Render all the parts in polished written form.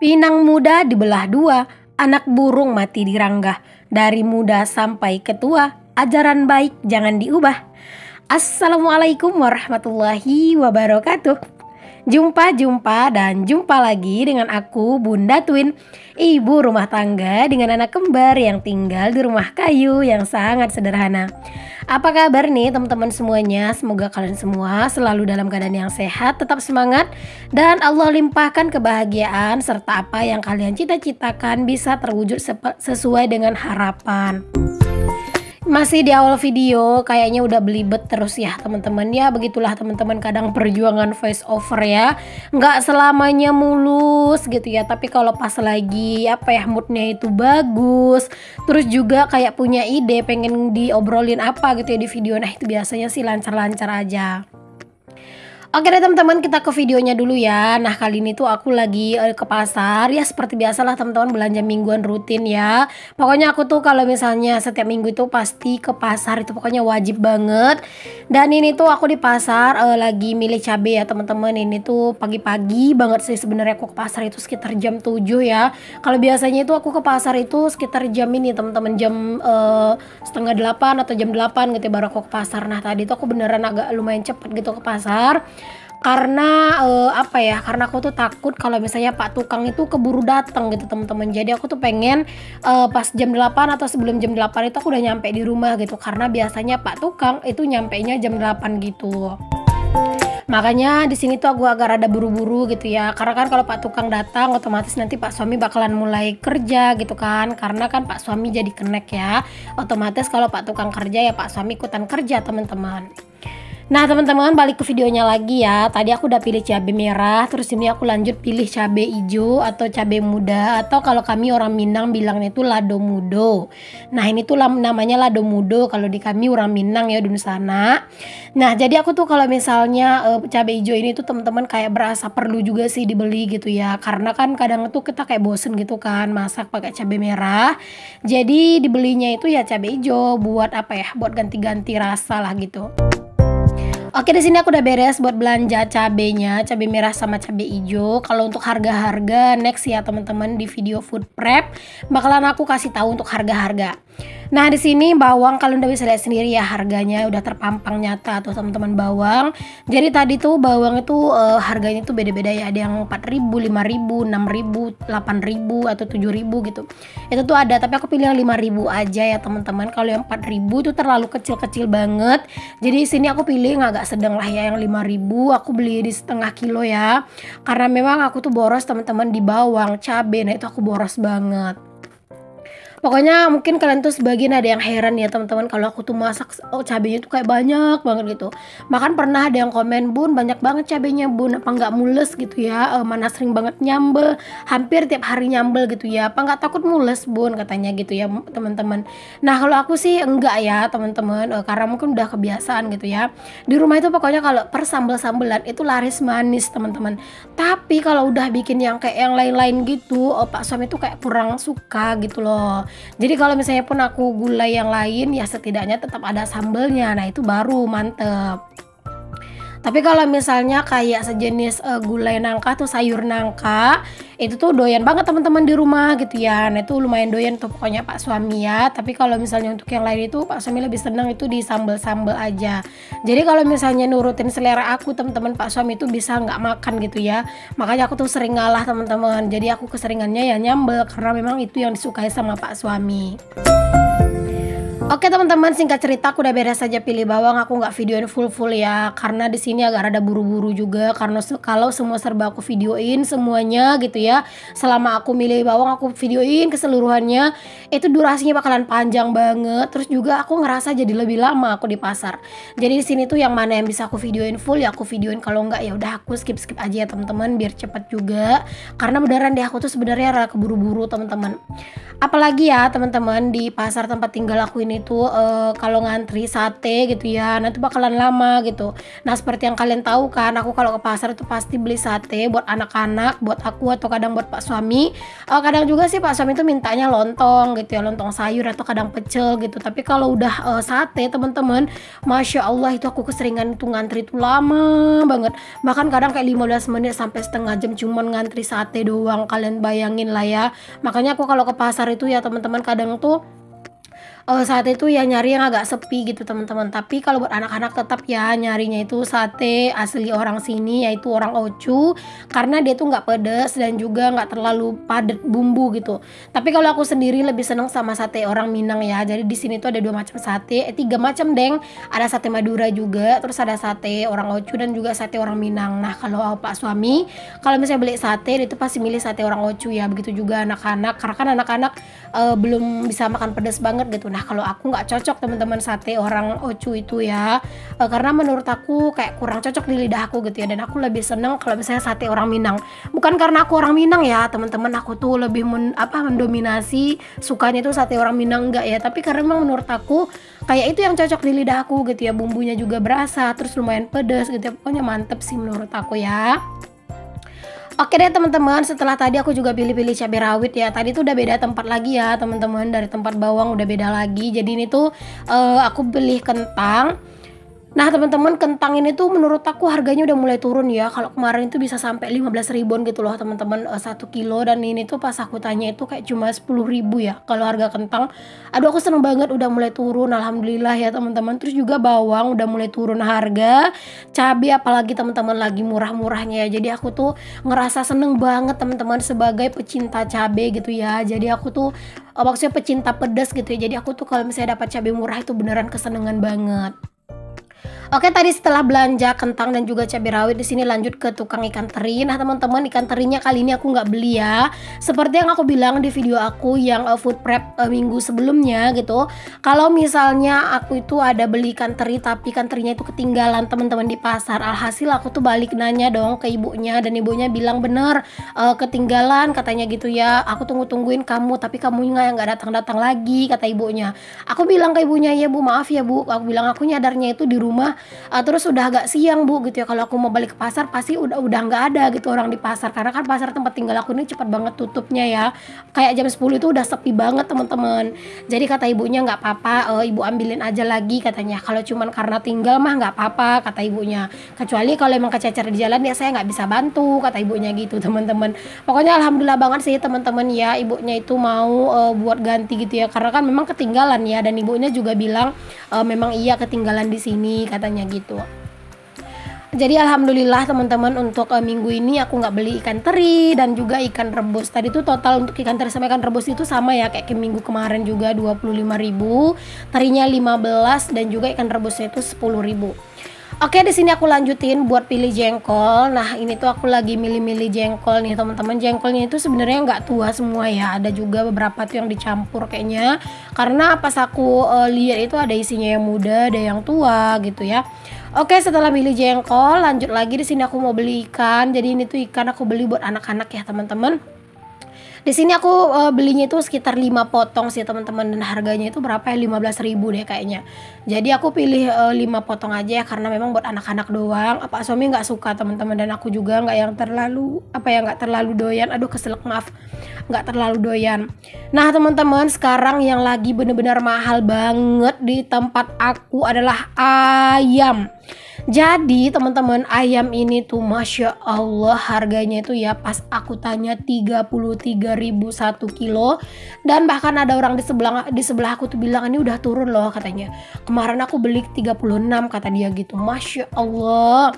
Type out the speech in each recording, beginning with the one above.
Pinang muda dibelah dua, anak burung mati diranggah. Dari muda sampai ke tua, ajaran baik jangan diubah. Assalamualaikum warahmatullahi wabarakatuh. Jumpa dan jumpa lagi dengan aku Bunda Twin, ibu rumah tangga dengan anak kembar yang tinggal di rumah kayu yang sangat sederhana. Apa kabar nih teman-teman semuanya? Semoga kalian semua selalu dalam keadaan yang sehat, tetap semangat, dan Allah limpahkan kebahagiaan serta apa yang kalian cita-citakan bisa terwujud sesuai dengan harapan. Masih di awal video kayaknya udah belibet terus ya teman-teman ya. Begitulah teman-teman, kadang perjuangan voice over ya, nggak selamanya mulus gitu ya. Tapi kalau pas lagi moodnya itu bagus, terus juga kayak punya ide pengen diobrolin apa gitu ya di video, nah itu biasanya sih lancar-lancar aja. Oke deh teman-teman, kita ke videonya dulu ya. Nah kali ini tuh aku lagi ke pasar ya, seperti biasalah teman-teman, belanja mingguan rutin ya. Pokoknya aku tuh kalau misalnya setiap minggu itu pasti ke pasar, itu pokoknya wajib banget. Dan ini tuh aku di pasar lagi milih cabai ya teman-teman. Ini tuh pagi-pagi banget sih sebenarnya aku ke pasar itu sekitar jam 7 ya. Kalau biasanya itu aku ke pasar itu sekitar jam ini teman-teman, jam setengah 8 atau jam 8 gitu ya, baru aku ke pasar. Nah tadi tuh aku beneran agak lumayan cepet gitu ke pasar. Karena karena aku tuh takut kalau misalnya Pak Tukang itu keburu datang gitu teman-teman. Jadi aku tuh pengen pas jam 8 atau sebelum jam 8 itu aku udah nyampe di rumah gitu. Karena biasanya Pak Tukang itu nyampenya jam 8 gitu. Makanya di sini tuh aku agak rada buru-buru gitu ya. Karena kan kalau Pak Tukang datang otomatis nanti Pak suami bakalan mulai kerja gitu kan. Karena kan Pak suami jadi kenek ya. Otomatis kalau Pak Tukang kerja ya Pak suami ikutan kerja teman-teman. Nah teman-teman, balik ke videonya lagi ya. Tadi aku udah pilih cabai merah, terus ini aku lanjut pilih cabai hijau atau cabai muda, atau kalau kami orang Minang bilangnya itu lado mudo. Nah ini tuh namanya lado mudo kalau di kami orang Minang ya, di sana. Nah jadi aku tuh kalau misalnya cabai hijau ini tuh teman-teman kayak berasa perlu juga sih dibeli gitu ya. Karena kan kadang tuh kita kayak bosen gitu kan masak pakai cabai merah. Jadi dibelinya itu ya cabai hijau buat buat ganti-ganti rasa lah gitu. Oke, di sini aku udah beres buat belanja cabenya, cabai merah sama cabai hijau. Kalau untuk harga-harga next ya teman-teman, di video food prep bakalan aku kasih tahu untuk harga-harga. Nah di sini bawang kalian udah bisa lihat sendiri ya, harganya udah terpampang nyata tuh teman-teman bawang. Jadi tadi tuh bawang itu harganya tuh beda-beda ya, ada yang 4.000, 5.000, 6.000, 8.000 atau 7.000 gitu. Itu tuh ada, tapi aku pilih yang 5.000 aja ya teman-teman. Kalau yang 4.000 itu terlalu kecil-kecil banget. Jadi di sini aku pilih yang agak sedang lah ya, yang 5.000. Aku beli di setengah kilo ya. Karena memang aku tuh boros teman-teman di bawang, cabai, nah itu aku boros banget. Pokoknya mungkin kalian tuh sebagian ada yang heran ya teman-teman, kalau aku tuh masak cabenya tuh kayak banyak banget gitu. Bahkan pernah ada yang komen, "Bun, banyak banget cabenya Bun, apa nggak mules gitu ya? Mana sering banget nyambel, hampir tiap hari nyambel gitu ya. Apa nggak takut mules Bun?" katanya gitu ya teman-teman. Nah kalau aku sih enggak ya teman-teman, karena mungkin udah kebiasaan gitu ya. Di rumah itu pokoknya kalau per sambel-sambelan itu laris manis teman-teman. Tapi kalau udah bikin yang kayak yang lain-lain gitu, Pak suami tuh kayak kurang suka gitu loh. Jadi kalau misalnya pun aku gulai yang lain ya setidaknya tetap ada sambelnya. Nah itu baru mantep. Tapi kalau misalnya kayak sejenis gulai nangka tuh, sayur nangka, itu tuh doyan banget teman-teman di rumah gitu ya. Nah itu lumayan doyan tuh pokoknya Pak suami ya. Tapi kalau misalnya untuk yang lain itu Pak suami lebih senang itu di sambel-sambel aja. Jadi kalau misalnya nurutin selera aku teman-teman, Pak suami itu bisa nggak makan gitu ya. Makanya aku tuh sering ngalah teman-teman. Jadi aku keseringannya ya nyambel karena memang itu yang disukai sama Pak suami. Oke teman-teman, singkat cerita aku udah beres saja pilih bawang. Aku nggak videoin full ya, karena di sini agak rada buru-buru juga. Karena kalau semua serba aku videoin semuanya gitu ya, selama aku milih bawang aku videoin keseluruhannya, itu durasinya bakalan panjang banget. Terus juga aku ngerasa jadi lebih lama aku di pasar. Jadi di sini tuh yang mana yang bisa aku videoin full ya aku videoin, kalau nggak ya udah aku skip aja ya teman-teman, biar cepet juga. Karena beneran deh aku tuh sebenarnya rada keburu-buru teman-teman. Apalagi ya teman-teman, di pasar tempat tinggal aku ini ini tuh kalau ngantri sate gitu ya, nanti bakalan lama gitu. Nah, seperti yang kalian tahu kan, aku kalau ke pasar itu pasti beli sate buat anak-anak, buat aku atau kadang buat Pak suami. Kadang juga sih Pak suami itu mintanya lontong gitu ya, lontong sayur atau kadang pecel gitu. Tapi kalau udah sate teman-teman, Masya Allah itu aku keseringan itu ngantri itu lama banget. Bahkan kadang kayak 15 menit sampai setengah jam cuman ngantri sate doang. Kalian bayangin lah ya. Makanya aku kalau ke pasar itu ya teman-teman kadang tuh saat itu ya nyari yang agak sepi gitu teman-teman. Tapi kalau buat anak-anak tetap ya nyarinya itu sate asli orang sini, yaitu orang Ocu, karena dia tuh nggak pedes dan juga nggak terlalu padat bumbu gitu. Tapi kalau aku sendiri lebih seneng sama sate orang Minang ya. Jadi di sini tuh ada 2 macam sate, 3 macam deng. Ada sate Madura juga, terus ada sate orang Ocu dan juga sate orang Minang. Nah kalau Pak suami kalau misalnya beli sate itu pasti milih sate orang Ocu ya. Begitu juga anak-anak, karena kan anak-anak belum bisa makan pedas banget gitu. Nah kalau aku nggak cocok teman-teman sate orang Ocu itu ya, karena menurut aku kayak kurang cocok di lidah aku gitu ya. Dan aku lebih seneng kalau misalnya sate orang Minang. Bukan karena aku orang Minang ya teman-teman, aku tuh lebih mendominasi sukanya itu sate orang Minang enggak ya. Tapi karena memang menurut aku kayak itu yang cocok di lidah aku gitu ya. Bumbunya juga berasa, terus lumayan pedas gitu ya. Pokoknya mantep sih menurut aku ya. Oke deh teman-teman, setelah tadi aku juga pilih-pilih cabai rawit ya. Tadi tuh udah beda tempat lagi ya teman-teman, dari tempat bawang udah beda lagi. Jadi ini tuh aku beli kentang. Nah teman-teman, kentang ini tuh menurut aku harganya udah mulai turun ya. Kalau kemarin itu bisa sampai 15 ribuan gitu loh teman-teman, 1 kilo. Dan ini tuh pas aku tanya itu kayak cuma 10 ribu ya kalau harga kentang. Aduh aku seneng banget udah mulai turun, alhamdulillah ya teman-teman. Terus juga bawang udah mulai turun harga. Cabai apalagi teman-teman lagi murah-murahnya ya. Jadi aku tuh ngerasa seneng banget teman-teman sebagai pecinta cabai gitu ya. Jadi aku tuh maksudnya pecinta pedas gitu ya. Jadi aku tuh kalau misalnya dapat cabai murah itu beneran kesenengan banget. Oke, tadi setelah belanja kentang dan juga cabai rawit, di sini lanjut ke tukang ikan teri. Nah teman-teman, ikan terinya kali ini aku nggak beli ya. Seperti yang aku bilang di video aku yang food prep minggu sebelumnya gitu. Kalau misalnya aku itu ada beli ikan teri tapi ikan terinya itu ketinggalan teman-teman di pasar. Alhasil aku tuh balik nanya dong ke ibunya dan ibunya bilang bener ketinggalan katanya gitu ya. Aku tungguin kamu tapi kamu nggak datang-datang lagi kata ibunya. Aku bilang ke ibunya, ya bu maaf ya bu. Aku bilang aku nyadarnya itu di rumah terus udah agak siang bu gitu ya. Kalau aku mau balik ke pasar pasti udah nggak ada gitu orang di pasar, karena kan pasar tempat tinggal aku ini cepat banget tutupnya ya, kayak jam 10 itu udah sepi banget teman-teman. Jadi kata ibunya nggak apa-apa, ibu ambilin aja lagi katanya, kalau cuman karena tinggal mah nggak apa-apa kata ibunya, kecuali kalau emang kececer di jalan ya saya nggak bisa bantu kata ibunya gitu teman-teman. Pokoknya alhamdulillah banget sih teman-teman ya, ibunya itu mau buat ganti gitu ya, karena kan memang ketinggalan ya, dan ibunya juga bilang memang iya ketinggalan di sini katanya gitu. Jadi alhamdulillah teman-teman untuk minggu ini aku nggak beli ikan teri dan juga ikan rebus. Tadi tuh total untuk ikan teri sama ikan rebus itu sama ya kayak ke minggu kemarin juga 25.000, terinya 15 dan juga ikan rebusnya itu 10.000. Oke, di sini aku lanjutin buat pilih jengkol. Nah, ini tuh aku lagi milih-milih jengkol nih, teman-teman. Jengkolnya itu sebenarnya nggak tua semua ya. Ada juga beberapa tuh yang dicampur kayaknya. Karena pas aku lihat itu ada isinya yang muda, ada yang tua gitu ya. Oke, setelah milih jengkol, lanjut lagi di sini aku mau beli ikan. Jadi ini tuh ikan aku beli buat anak-anak ya, teman-teman. Di sini aku belinya itu sekitar 5 potong sih teman-teman, dan harganya itu berapa ya, 15.000 deh kayaknya. Jadi aku pilih 5 potong aja ya, karena memang buat anak-anak doang. Pak suami nggak suka teman-teman, dan aku juga nggak yang terlalu nggak terlalu doyan. Aduh keselak, maaf, nggak terlalu doyan. Nah teman-teman, sekarang yang lagi bener-bener mahal banget di tempat aku adalah ayam. Jadi teman-teman, ayam ini tuh Masya Allah harganya itu ya pas aku tanya 33.000 1 kilo. Dan bahkan ada orang di sebelah aku tuh bilang ini udah turun loh katanya. Kemarin aku beli 36 kata dia gitu. Masya Allah.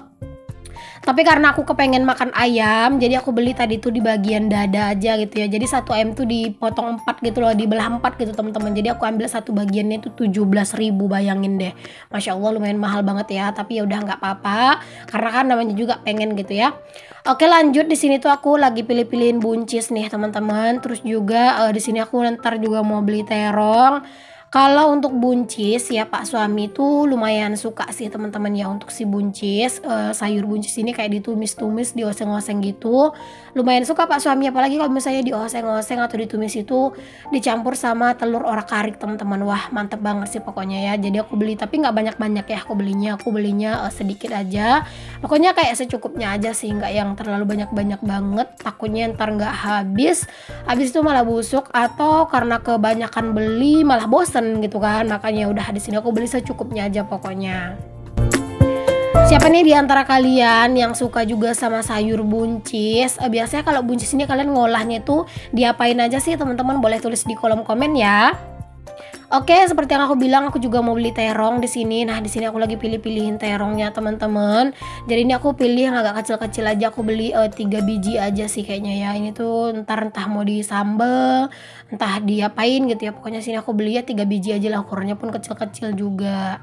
Tapi karena aku kepengen makan ayam, jadi aku beli tadi tuh di bagian dada aja gitu ya. Jadi satu ayam tuh dipotong 4 gitu loh, dibelah 4 gitu teman-teman. Jadi aku ambil satu bagiannya itu 17.000, bayangin deh. Masya Allah lumayan mahal banget ya, tapi ya udah nggak apa-apa karena kan namanya juga pengen gitu ya. Oke, lanjut di sini tuh aku lagi pilih-pilihin buncis nih teman-teman. Terus juga di sini aku ntar juga mau beli terong. Kalau untuk buncis ya Pak suami tuh lumayan suka sih teman-teman ya untuk si buncis, sayur buncis ini kayak ditumis-tumis, dioseng-oseng gitu. Lumayan suka Pak suami, apalagi kalau misalnya dioseng-oseng atau ditumis itu dicampur sama telur orak-arik teman-teman. Wah, mantep banget sih pokoknya ya. Jadi aku beli tapi nggak banyak-banyak ya aku belinya sedikit aja. Pokoknya kayak secukupnya aja sih, nggak yang terlalu banyak-banyak banget. Takutnya ntar nggak habis itu malah busuk atau karena kebanyakan beli malah bosen gitu kan. Makanya udah di sini aku beli secukupnya aja pokoknya. Siapa nih di antara kalian yang suka juga sama sayur buncis? Biasanya kalau buncis ini kalian ngolahnya tuh diapain aja sih teman-teman? Boleh tulis di kolom komen ya. Oke, seperti yang aku bilang, aku juga mau beli terong di sini. Nah, di sini aku lagi pilih-pilihin terongnya, teman-teman. Jadi ini aku pilih yang agak kecil-kecil aja. Aku beli 3 biji aja sih kayaknya ya. Ini tuh entah mau disambel, entah diapain gitu ya. Pokoknya sini aku beli ya 3 biji aja lah, ukurannya pun kecil-kecil juga.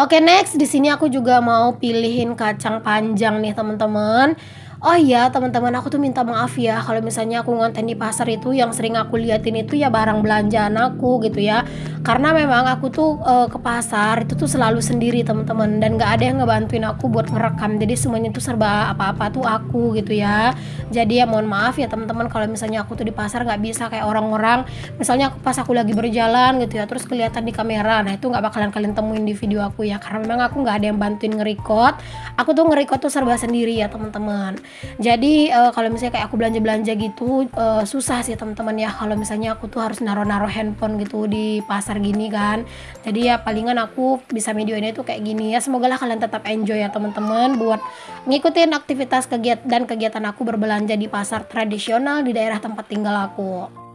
Oke, next di sini aku juga mau pilihin kacang panjang nih, teman-teman. Oh iya teman-teman, aku tuh minta maaf ya kalau misalnya aku ngonten di pasar itu yang sering aku liatin itu ya barang belanjaan aku gitu ya. Karena memang aku tuh ke pasar itu tuh selalu sendiri teman-teman, dan gak ada yang ngebantuin aku buat ngerekam. Jadi semuanya tuh serba apa-apa tuh aku gitu ya. Jadi ya mohon maaf ya teman-teman kalau misalnya aku tuh di pasar gak bisa kayak orang-orang. Misalnya pas aku lagi berjalan gitu ya, terus kelihatan di kamera. Nah itu gak bakalan kalian temuin di video aku ya, karena memang aku gak ada yang bantuin nge-record. Aku tuh nge-record tuh serba sendiri ya teman-teman. Jadi kalau misalnya kayak aku belanja-belanja gitu susah sih teman-teman ya kalau misalnya aku tuh harus naruh-naruh handphone gitu di pasar gini kan. Jadi ya palingan aku bisa videonya itu kayak gini ya. Semoga lah kalian tetap enjoy ya teman-teman buat ngikutin aktivitas kegiatan aku berbelanja di pasar tradisional di daerah tempat tinggal aku.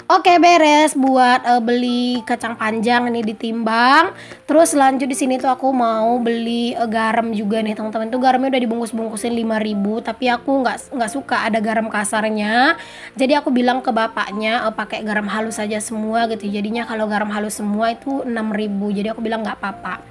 Oke, beres buat beli kacang panjang ini ditimbang. Terus lanjut di sini tuh aku mau beli garam juga nih teman-teman. Tuh garamnya udah dibungkus-bungkusin 5.000, tapi aku nggak suka ada garam kasarnya. Jadi aku bilang ke bapaknya pakai garam halus saja semua gitu. Jadinya kalau garam halus semua itu 6.000. Jadi aku bilang nggak apa-apa.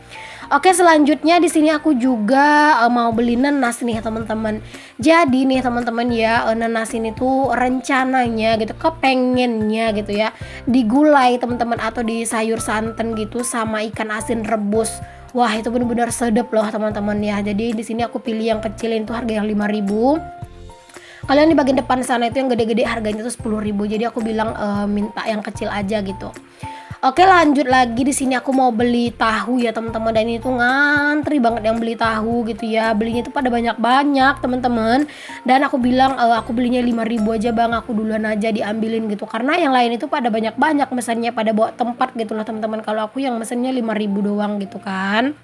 Oke, selanjutnya di sini aku juga mau beli nanas nih teman-teman. Jadi nih teman-teman ya, nanas ini tuh rencananya gitu, kepengennya gitu ya, digulai teman-teman atau di sayur santan gitu sama ikan asin rebus. Wah, itu benar-benar sedap loh teman-teman ya. Jadi di sini aku pilih yang kecilin tuh harga yang 5.000. Kalian di bagian depan sana itu yang gede-gede harganya tuh 10.000. Jadi aku bilang minta yang kecil aja gitu. Oke, lanjut lagi di sini aku mau beli tahu ya teman-teman, dan ini tuh ngantri banget yang beli tahu gitu ya. Belinya tuh pada banyak-banyak teman-teman. Dan aku bilang aku belinya 5.000 aja Bang, aku duluan aja diambilin gitu. Karena yang lain itu pada banyak-banyak mesennya, pada bawa tempat gitu lah teman-teman. Kalau aku yang mesennya 5.000 doang gitu kan.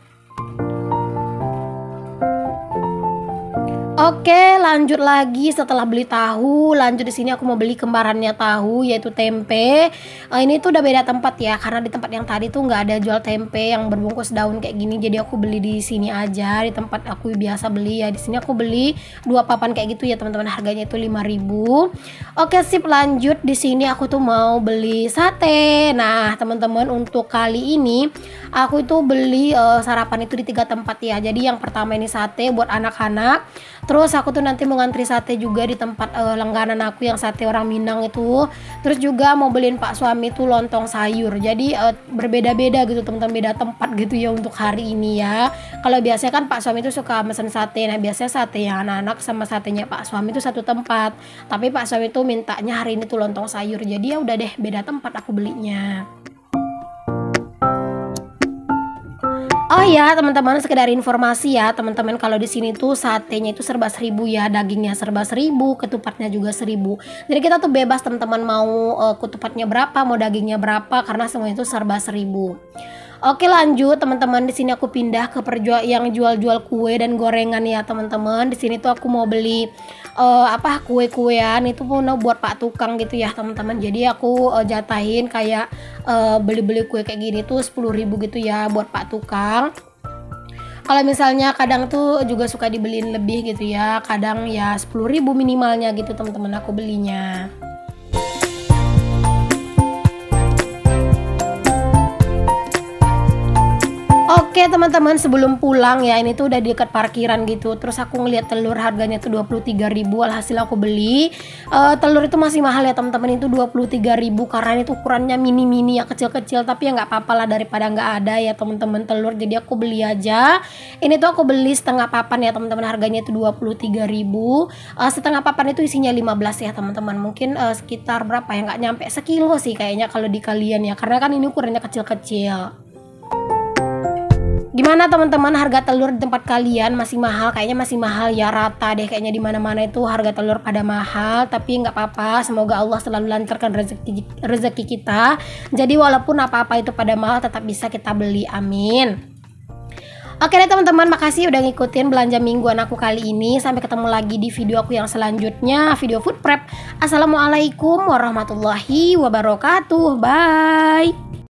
Oke, lanjut lagi setelah beli tahu, lanjut di sini aku mau beli kembarannya tahu yaitu tempe. Ini tuh udah beda tempat ya, karena di tempat yang tadi tuh nggak ada jual tempe yang berbungkus daun kayak gini. Jadi aku beli di sini aja, di tempat aku biasa beli ya. Di sini aku beli 2 papan kayak gitu ya teman-teman, harganya itu 5.000. Oke, sip, lanjut di sini aku tuh mau beli sate. Nah, teman-teman untuk kali ini aku itu beli sarapan itu di 3 tempat ya. Jadi yang pertama ini sate buat anak-anak. Terus aku tuh nanti mau ngantri sate juga di tempat langganan aku yang sate orang Minang itu. Terus juga mau beliin Pak suami tuh lontong sayur. Jadi berbeda-beda gitu teman-teman, beda tempat gitu ya untuk hari ini ya. Kalau biasanya kan Pak suami tuh suka mesen sate. Nah biasanya sate yang anak-anak sama satenya Pak suami tuh satu tempat. Tapi Pak suami tuh mintanya hari ini tuh lontong sayur. Jadi ya udah deh, beda tempat aku belinya. Oh ya teman-teman, sekedar informasi ya teman-teman, kalau di sini tuh satenya itu serba 1.000 ya, dagingnya serba 1.000, ketupatnya juga 1.000. Jadi kita tuh bebas teman-teman mau ketupatnya berapa, mau dagingnya berapa, karena semua itu serba 1.000. Oke, lanjut teman-teman, di sini aku pindah ke yang jual-jual kue dan gorengan ya teman-teman. Di sini tuh aku mau beli kue-kuean itu pun buat Pak tukang gitu ya teman-teman. Jadi aku jatahin kayak beli-beli kue kayak gini tuh 10.000 gitu ya buat Pak tukang. Kalau misalnya kadang tuh juga suka dibeliin lebih gitu ya, kadang ya 10.000 minimalnya gitu teman-teman aku belinya. Oke, Oke teman-teman, sebelum pulang ya, ini tuh udah di dekat parkiran gitu. Terus aku ngeliat telur harganya tuh 23.000. Alhasil aku beli. Telur itu masih mahal ya teman-teman, itu 23.000 karena itu ukurannya mini-mini ya, kecil-kecil. Tapi ya nggak apa-apa lah daripada nggak ada ya teman-teman telur. Jadi aku beli aja. Ini tuh aku beli setengah papan ya teman-teman, harganya itu 23.000. Setengah papan itu isinya 15 ya teman-teman. Mungkin sekitar berapa ya, nggak nyampe sekilo sih kayaknya kalau di kalian ya, karena kan ini ukurannya kecil-kecil. Gimana teman-teman, harga telur di tempat kalian masih mahal? Kayaknya masih mahal ya, rata deh kayaknya di mana-mana itu harga telur pada mahal. Tapi nggak apa-apa, semoga Allah selalu lancarkan rezeki kita. Jadi walaupun apa-apa itu pada mahal tetap bisa kita beli, amin. Oke deh teman-teman, makasih udah ngikutin belanja mingguan aku kali ini. Sampai ketemu lagi di video aku yang selanjutnya, video food prep. Assalamualaikum warahmatullahi wabarakatuh. Bye.